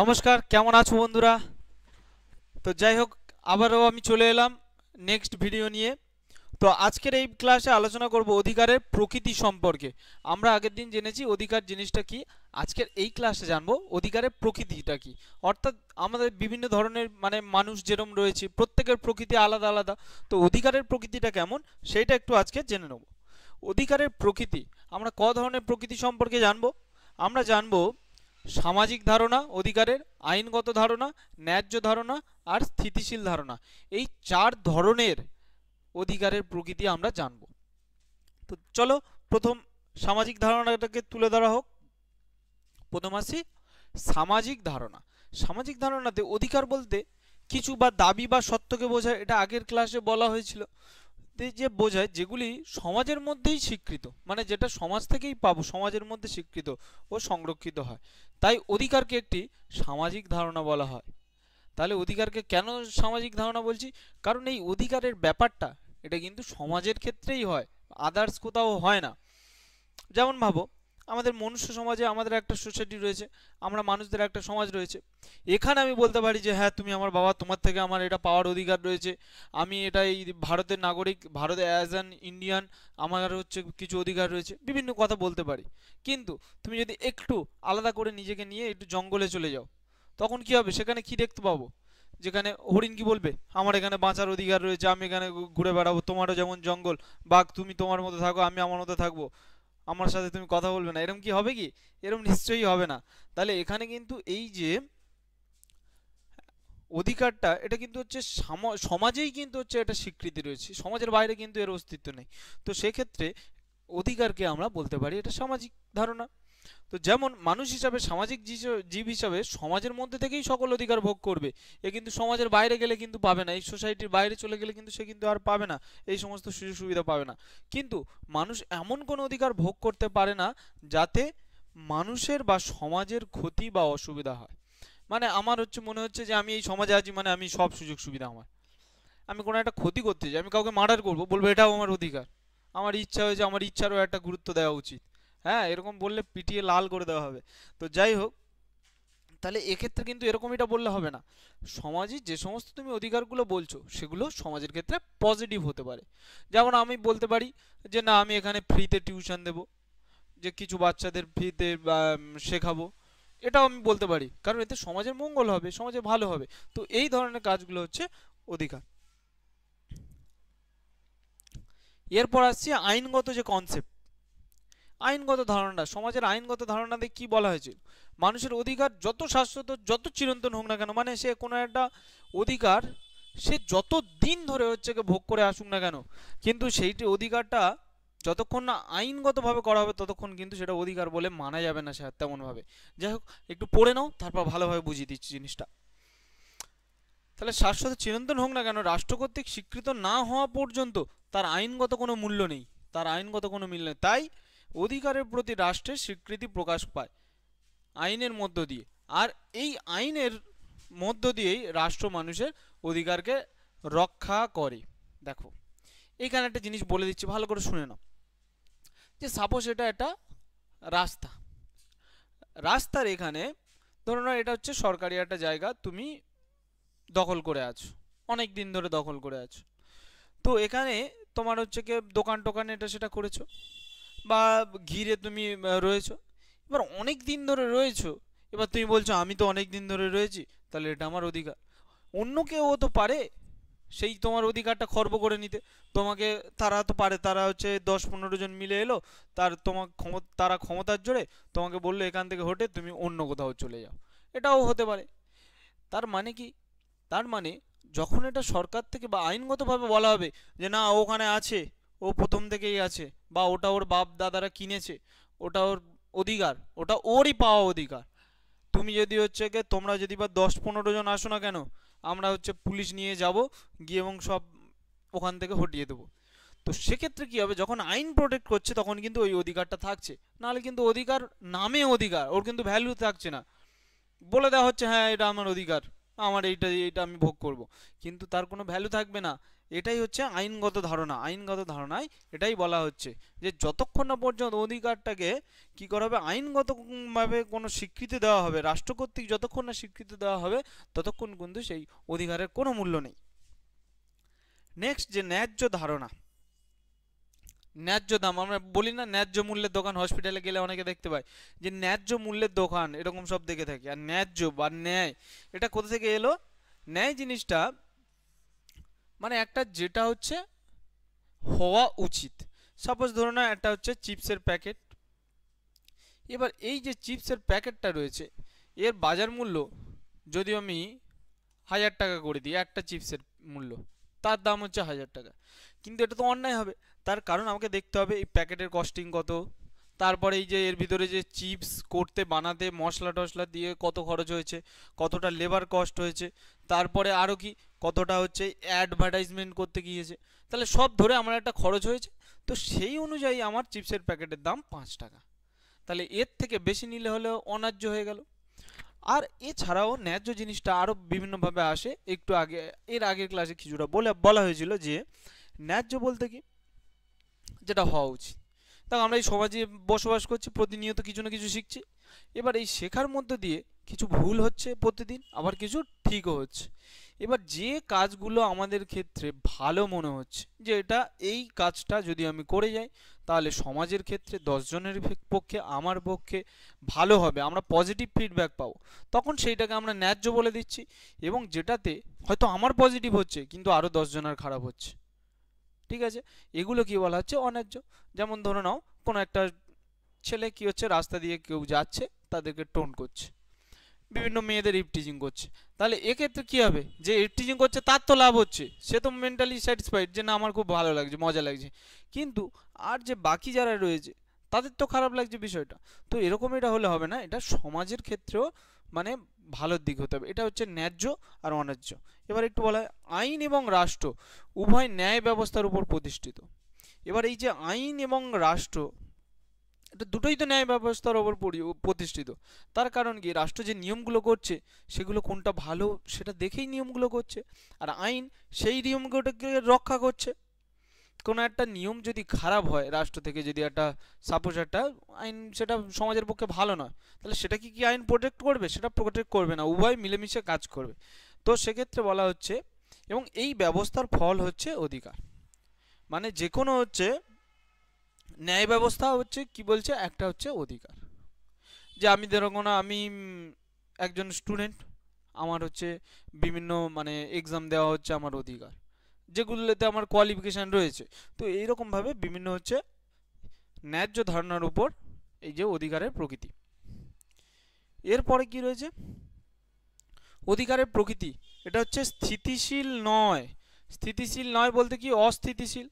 নমস্কার, কেমন আছো বন্ধুরা? তো যাই হোক, আবারও আমি চলে এলাম নেক্সট ভিডিও নিয়ে। তো আজকের এই ক্লাসে আলোচনা করব অধিকারের প্রকৃতি সম্পর্কে। আমরা আগের দিন জেনেছি অধিকার জিনিসটা কি। আজকের এই ক্লাসে জানবো অধিকারের প্রকৃতিটা কি। অর্থাৎ আমাদের বিভিন্ন ধরনের মানুষ যেরকম রয়েছে, প্রত্যেকের প্রকৃতি আলাদা আলাদা। তো অধিকারের প্রকৃতিটা কেমন সেটা একটু আজকে জেনে নেব। অধিকারের প্রকৃতি, আমরা ক ধরনের প্রকৃতি সম্পর্কে জানবো। আমরা জানবো সামাজিক ধারণা অধিকারের, আইনগত ধারণা, ন্যায্য ধারণা আর স্থিতিশীল ধারণা। এই চার ধরনের অধিকারের প্রকৃতি আমরা জানব। তো চলো, প্রথম সামাজিক ধারণাটাকে তুলে ধরা হোক। প্রথম আসি সামাজিক ধারণা। সামাজিক ধারণাতে অধিকার বলতে কিছু বা দাবি বা সত্যকে বোঝায়। এটা আগের ক্লাসে বলা হয়েছিল যে বোঝায় যেগুলি সমাজের মধ্যেই স্বীকৃত, যেটা সমাজ থেকেই পাবো, সমাজের মধ্যে স্বীকৃত ও সংরক্ষিত হয়। তাই অধিকারকে একটি সামাজিক ধারণা বলা হয়। তাহলে অধিকারকে কেন সামাজিক ধারণা বলছি? কারণ এই অধিকারের ব্যাপারটা এটা কিন্তু সমাজের ক্ষেত্রেই হয়, আদার্স কোথাও হয় না। যেমন ভাবো, আমাদের মনুষ্য সমাজে আমাদের একটা সোসাইটি রয়েছে, আমরা মানুষদের একটা সমাজ রয়েছে। এখানে আমি বলতে পারি যে হ্যাঁ, তুমি আমার বাবা, তোমার থেকে আমার এটা পাওয়ার অধিকার রয়েছে। আমি এটা এই ভারতের নাগরিক, ভারতে অ্যাজ অ্যান ইন্ডিয়ান আমার হচ্ছে কিছু অধিকার রয়েছে, বিভিন্ন কথা বলতে পারি। কিন্তু তুমি যদি একটু আলাদা করে নিজেকে নিয়ে একটু জঙ্গলে চলে যাও, তখন কি হবে? সেখানে কি দেখতে পাবো? যেখানে হরিণ কি বলবে আমার এখানে বাঁচার অধিকার রয়েছে, আমি এখানে ঘুরে বেড়াবো, তোমারও যেমন জঙ্গল। বাঘ তুমি তোমার মতো থাকো, আমি আমার মতো থাকবো, আমার সাথে তুমি কথা বলবে না, এরকম কি হবে? কি এরকম নিশ্চয়ই হবে না। তাহলে এখানে কিন্তু এই যে অধিকারটা, এটা কিন্তু হচ্ছে সমাজেই কিন্তু হচ্ছে এটা স্বীকৃতি রয়েছে, সমাজের বাইরে কিন্তু এর অস্তিত্ব নেই। তো সেক্ষেত্রে অধিকারকে আমরা বলতে পারি এটা সামাজিক ধারণা। তো যেমন মানুষ হিসাবে, সামাজিক জীব হিসাবে সমাজের মধ্যে থেকেই সকল অধিকার ভোগ করবে। এ কিন্তু সমাজের বাইরে গেলে কিন্তু পাবে না, এই সোসাইটির বাইরে চলে গেলে কিন্তু সে কিন্তু আর পাবে না, এই সমস্ত সুযোগ সুবিধা পাবে না। কিন্তু মানুষ এমন কোনো অধিকার ভোগ করতে পারে না যাতে মানুষের বা সমাজের ক্ষতি বা অসুবিধা হয়। আমার হচ্ছে মনে হচ্ছে যে আমি এই সমাজে আছি, আমি সব সুযোগ সুবিধা আমার। আমি কোনো একটা ক্ষতি করতে চাই, আমি কাউকে মার্ডার করবো, বলবো এটাও আমার অধিকার, আমার ইচ্ছা হয়েছে, আমার ইচ্ছারও একটা গুরুত্ব দেওয়া উচিত। হ্যাঁ, এরকম বললে পিটিয়ে লাল করে দেওয়া হবে। তো যাই হোক, তাহলে এক্ষেত্রে কিন্তু এরকম এটা বললে হবে না। সমাজে যে সমস্ত তুমি অধিকারগুলো বলছো সেগুলো সমাজের ক্ষেত্রে পজিটিভ হতে পারে। যেমন আমি বলতে পারি যে না, আমি এখানে ফ্রিতে টিউশন দেব, যে কিছু বাচ্চাদের ফ্রিতে শেখাবো, এটাও আমি বলতে পারি, কারণ এতে সমাজের মঙ্গল হবে, সমাজে ভালো হবে। তো এই ধরনের কাজগুলো হচ্ছে অধিকার। এরপর আসছি আইনগত যে কনসেপ্ট, আইনগত ধারণা। সমাজের আইনগত ধারণাতে কি বলা হয়েছে? মানুষের অধিকার যত শাশ্বত, যত চিরন্তন হোক না কেন, সে কোনো একটা অধিকার সে যত দিন ধরে হচ্ছে ভোগ করে আসুক না কেন, কিন্তু সেইটি অধিকারটা যতক্ষণ না আইনগতভাবে করা হবে ততক্ষণ কিন্তু সেটা অধিকার বলে মানা যাবে না সে তেমনভাবে। যাই হোক, একটু পড়ে নাও, তারপর ভালোভাবে বুঝিয়ে দিচ্ছি জিনিসটা। তাহলে শাশ্বত চিরন্তন হোক না কেন, রাষ্ট্র কর্তৃক স্বীকৃত না হওয়া পর্যন্ত তার আইনগত কোনো মূল্য নেই, তার আইনগত কোনো মূল্য নেই। তাই অধিকারের প্রতি রাষ্ট্রের স্বীকৃতি প্রকাশ পায় আইনের মধ্য দিয়ে। আর এই আইনের মধ্য দিয়েই রাষ্ট্র মানুষের অধিকারকে রক্ষা করে। দেখো, এখানে একটা জিনিস বলে দিচ্ছি, ভালো করে শুনে নাও। যে সাপোজ এটা একটা রাস্তা, রাস্তার এখানে ধরো না, এটা হচ্ছে সরকারি একটা জায়গা, তুমি দখল করে আছো, অনেক দিন ধরে দখল করে আছো। তো এখানে তোমার হচ্ছে কি দোকান টোকান এটা সেটা করেছো, বা ঘিরে তুমি রয়েছো। এবার অনেক দিন ধরে রয়েছো, এবার তুমি বলছো আমি তো অনেক দিন ধরে রয়েছি, তাহলে এটা আমার অধিকার। অন্য কেউ তো পারে সেই তোমার অধিকারটা খর্ব করে নিতে, তোমাকে। তারা তো পারে, তারা হচ্ছে 10-15 জন মিলে এলো, তোমার তারা ক্ষমতার জোরে তোমাকে বললো এখান থেকে হটে তুমি অন্য কোথাও চলে যাও, এটাও হতে পারে। তার মানে কি? তার মানে যখন এটা সরকার থেকে বা আইনগতভাবে বলা হবে যে না, ও ওখানে আছে, ও প্রথম থেকেই আছে, বা ওটা ওর বাপ দাদারা কিনেছে, ওটা ওর অধিকার, ওটা ওরই পাওয়া অধিকার। তুমি যদি হচ্ছে গিয়ে, তোমরা যদি বা 10-15 জন আসো না কেন, আমরা হচ্ছে পুলিশ নিয়ে যাব, গিয়ে এবং সব ওখান থেকে হটিয়ে দেবো। তো সেক্ষেত্রে কি হবে? যখন আইন প্রোটেক্ট করছে তখন কিন্তু ওই অধিকারটা থাকছে, নাহলে কিন্তু অধিকার নামে অধিকার, ওর কিন্তু ভ্যালু থাকছে না। বলে দেওয়া হচ্ছে হ্যাঁ এটা আমার অধিকার, আমার এইটা এইটা আমি ভোগ করব, কিন্তু তার কোনো ভ্যালু থাকবে না। এটাই হচ্ছে আইনগত ধারণা। আইনগত ধারণায় এটাই বলা হচ্ছে যে যতক্ষণ না পর্যন্ত অধিকারটাকে কি করা হবে, আইনগত ভাবে কোনো স্বীকৃতি দেওয়া হবে, রাষ্ট্র কর্তৃক যতক্ষণ না স্বীকৃতি দেওয়া হবে ততক্ষণ কিন্তু সেই অধিকারের কোনো মূল্য নেই। নেক্সট, যে ন্যায্য ধারণা, ন্যায্য দাম। আমরা বলি না ন্যায্য মূল্যের দোকান, হসপিটালে গেলে অনেকে দেখতে পাই যে ন্যায্য মূল্যের দোকান, এরকম সব দেখে থাকি। আর ন্যায্য বা ন্যায়, এটা কোথা থেকে এলো? ন্যায় জিনিসটা মানে একটা যেটা হচ্ছে হওয়া উচিত। সাপোজ ধরো না একটা হচ্ছে চিপসের প্যাকেট, এবার এই যে চিপসের প্যাকেটটা রয়েছে এর বাজার মূল্য যদি আমি 1000 টাকা করে দিই, একটা চিপসের মূল্য, তার দাম হচ্ছে 1000 টাকা, কিন্তু এটা তো অন্যায় হবে। তার কারণ আমাকে দেখতে হবে এই প্যাকেটের কস্টিং কত, তারপরে এই যে এর ভিতরে যে চিপস করতে বানাতে মশলা টশলা দিয়ে কত খরচ হয়েছে, কতটা লেবার কস্ট হয়েছে, তারপরে আরও কি কতটা হচ্ছে অ্যাডভার্টাইজমেন্ট করতে গিয়েছে, তাহলে সব ধরে আমার একটা খরচ হয়েছে। তো সেই অনুযায়ী আমার চিপসের প্যাকেটের দাম 5 টাকা। তাহলে এর থেকে বেশি নিলে হলেও অন্যায্য হয়ে গেল। আর এছাড়াও ন্যায্য জিনিসটা আরও বিভিন্নভাবে আসে। একটু আগে এর আগের ক্লাসে কিছুটা বলা হয়েছিল যে ন্যায্য বলতে কি, যেটা হওয়া উচিত। তা আমরা এই সমাজে বসবাস করছি, প্রতিনিয়ত কিছু না কিছু শিখছি। এবার এই শেখার মধ্যে দিয়ে কিছু ভুল হচ্ছে প্রতিদিন, আবার কিছু ঠিকও হচ্ছে। এবার যে কাজগুলো আমাদের ক্ষেত্রে ভালো মনে হচ্ছে যে এটা এই কাজটা যদি আমি করে যাই তাহলে সমাজের ক্ষেত্রে 10 জনের পক্ষে আমার পক্ষে ভালো হবে, আমরা পজিটিভ ফিডব্যাক পাবো, তখন সেইটাকে আমরা ন্যায্য বলে দিচ্ছি। এবং যেটাতে হয়তো আমার পজিটিভ হচ্ছে কিন্তু আরও 10 জনের খারাপ হচ্ছে, ঠিক আছে, এগুলো কি বলা হচ্ছে অন্যায্য। যেমন ধরে নাও কোনো একটা ছেলে কি হচ্ছে রাস্তা দিয়ে কেউ যাচ্ছে তাদেরকে টোন করছে, বিভিন্ন মেয়েদের ইভটিজিং করছে, তাহলে এক্ষেত্রে কি হবে, যে ইভটিজিং করছে তার তো লাভ হচ্ছে, সে তো মেন্টালি স্যাটিসফাইড যে না আমার খুব ভালো লাগছে, মজা লাগছে, কিন্তু আর যে বাকি যারা রয়েছে তাদের তো খারাপ লাগছে বিষয়টা। তো এরকম এটা হলে হবে না, এটা সমাজের ক্ষেত্রেও মানে ভালোর দিক হতে হবে। এটা হচ্ছে ন্যায্য আর অন্যায্য। এবার একটু বলা হয় আইন এবং রাষ্ট্র উভয় ন্যায় ব্যবস্থার উপর প্রতিষ্ঠিত। এবার এই যে আইন এবং রাষ্ট্র, এটা দুটোই তো ন্যায় ব্যবস্থার ওপর প্রতিষ্ঠিত। তার কারণ কি, রাষ্ট্র যে নিয়মগুলো করছে সেগুলো কোনটা ভালো সেটা দেখেই নিয়মগুলো করছে, আর আইন সেই নিয়মগুলোকে রক্ষা করছে। কোনো একটা নিয়ম যদি খারাপ হয় রাষ্ট্র থেকে, যদি একটা সাপোজ একটা আইন সেটা সমাজের পক্ষে ভালো নয়, তাহলে সেটা কি আইন প্রোটেক্ট করবে? সেটা প্রোটেক্ট করবে না, উভয় মিলেমিশে কাজ করবে। তো সেক্ষেত্রে বলা হচ্ছে, এবং এই ব্যবস্থার ফল হচ্ছে অধিকার। মানে যে কোনো হচ্ছে ন্যায় ব্যবস্থা হচ্ছে কি বলছে, একটা হচ্ছে অধিকার। যে আমি ধরো না আমি একজন স্টুডেন্ট, আমার হচ্ছে বিভিন্ন মানে এক্সাম দেওয়া হচ্ছে আমার অধিকার, যেগুলোতে আমার কোয়ালিফিকেশান রয়েছে। তো এইরকমভাবে বিভিন্ন হচ্ছে ন্যায্য ধারণার উপর এই যে অধিকারের প্রকৃতি। এরপরে কি রয়েছে, অধিকারের প্রকৃতি, এটা হচ্ছে স্থিতিশীল নয়। স্থিতিশীল নয় বলতে কি, অস্থিতিশীল।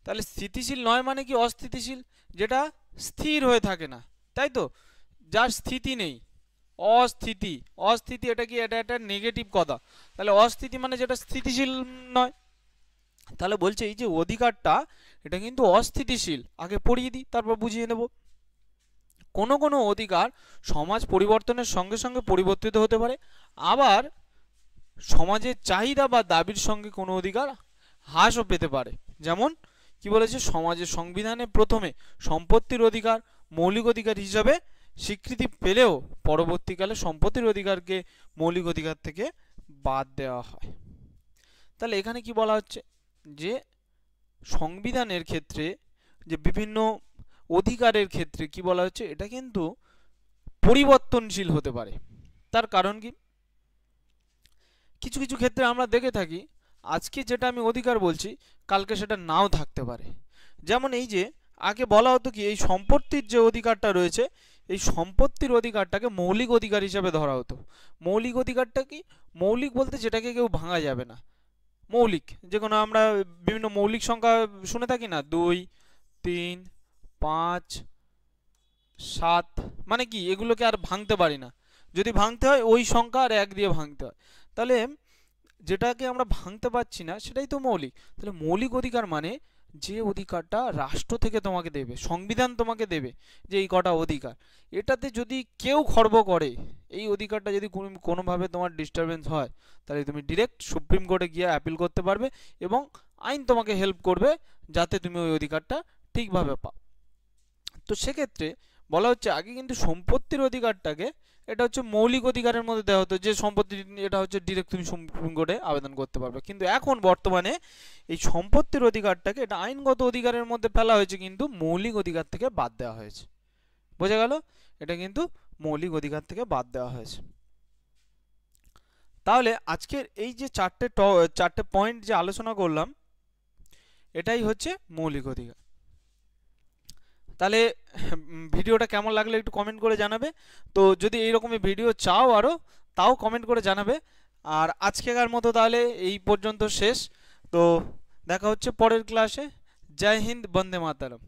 তাহলে স্থিতিশীল নয় মানে কি, অস্থিতিশীল, যেটা স্থির হয়ে থাকে না, তাই তো, যার স্থিতি নেই। অস্থিতি, অস্থিতি এটা কি, এটা একটা নেগেটিভ কথা। তাহলে অস্থিতি মানে যেটা স্থিতিশীল নয়। তাহলে বলছে এই যে অধিকারটা এটা কিন্তু অস্থিতিশীল। আগে পড়িয়ে দিই তারপর বুঝিয়ে নেব। কোনো কোনো অধিকার সমাজ পরিবর্তনের সঙ্গে সঙ্গে পরিবর্তিত হতে পারে, আবার সমাজের চাহিদা বা দাবির সঙ্গে কোনো অধিকার হ্রাসও পেতে পারে। যেমন কি বলেছে, সমাজের সংবিধানে প্রথমে সম্পত্তির অধিকার মৌলিক অধিকার হিসাবে স্বীকৃতি পেলেও পরবর্তীকালে সম্পত্তির অধিকারকে মৌলিক অধিকার থেকে বাদ দেওয়া হয়। তাহলে এখানে কি বলা হচ্ছে, যে সংবিধানের ক্ষেত্রে যে বিভিন্ন অধিকারের ক্ষেত্রে কি বলা হচ্ছে, এটা কিন্তু পরিবর্তনশীল হতে পারে। তার কারণ কি, কিছু কিছু ক্ষেত্রে আমরা দেখে থাকি আজকে যেটা আমি অধিকার বলছি কালকে সেটা নাও থাকতে পারে। যেমন এই যে আগে বলা হতো কি, এই সম্পত্তির যে অধিকারটা রয়েছে এই সম্পত্তির অধিকারটাকে মৌলিক অধিকার হিসেবে ধরা হতো। মৌলিক অধিকারটা কি, মৌলিক বলতে যেটাকে কেউ ভাঙা যাবে না। মৌলিক যে কোনো আমরা বিভিন্ন মৌলিক সংখ্যা শুনে থাকি না, 2, 3, 5, 7, মানে কি এগুলোকে আর ভাঙতে পারি না, যদি ভাঙতে হয় ওই সংখ্যা আর 1 দিয়ে ভাঙতে হয়। তাহলে যেটাকে আমরা ভাঙতে পারছি না সেটাই তো মৌলিক। তাহলে মৌলিক অধিকার মানে যে অধিকারটা রাষ্ট্র থেকে তোমাকে দেবে, সংবিধান তোমাকে দেবে, যে এই কটা অধিকার, এটাতে যদি কেউ খর্ব করে, এই অধিকারটা যদি কোনোভাবে তোমার ডিস্টারবেন্স হয়, তাহলে তুমি ডিরেক্ট সুপ্রিম কোর্টে গিয়ে অ্যাপিল করতে পারবে এবং আইন তোমাকে হেল্প করবে যাতে তুমি ওই অধিকারটা ঠিকভাবে পাও। তো সেক্ষেত্রে বলা হচ্ছে আগে কিন্তু সম্পত্তির অধিকারটাকে, এটা হচ্ছে মৌলিক অধিকারের মধ্যে দেওয়া হতো, যে সম্পত্তি, এটা হচ্ছে ডিরেক্ট তুমি সুপ্রিম কোর্টে আবেদন করতে পারবে। কিন্তু এখন বর্তমানে এই সম্পত্তির অধিকারটাকে এটা আইনগত অধিকারের মধ্যে ফেলা হয়েছে, কিন্তু মৌলিক অধিকার থেকে বাদ দেওয়া হয়েছে। বোঝা গেল? এটা কিন্তু মৌলিক অধিকার থেকে বাদ দেওয়া হয়েছে। তাহলে আজকের এই যে চারটে পয়েন্ট যে আলোচনা করলাম, এটাই হচ্ছে মৌলিক অধিকার। তাহলে ভিডিওটা কেমন লাগলো একটু কমেন্ট করে জানাবে। তো যদি এইরকমই ভিডিও চাও আরও, তাও কমেন্ট করে জানাবে। আর আজকেকার মতো তাহলে এই পর্যন্ত শেষ। তো দেখা হচ্ছে পরের ক্লাসে। জয় হিন্দ, বন্দে মাতরম।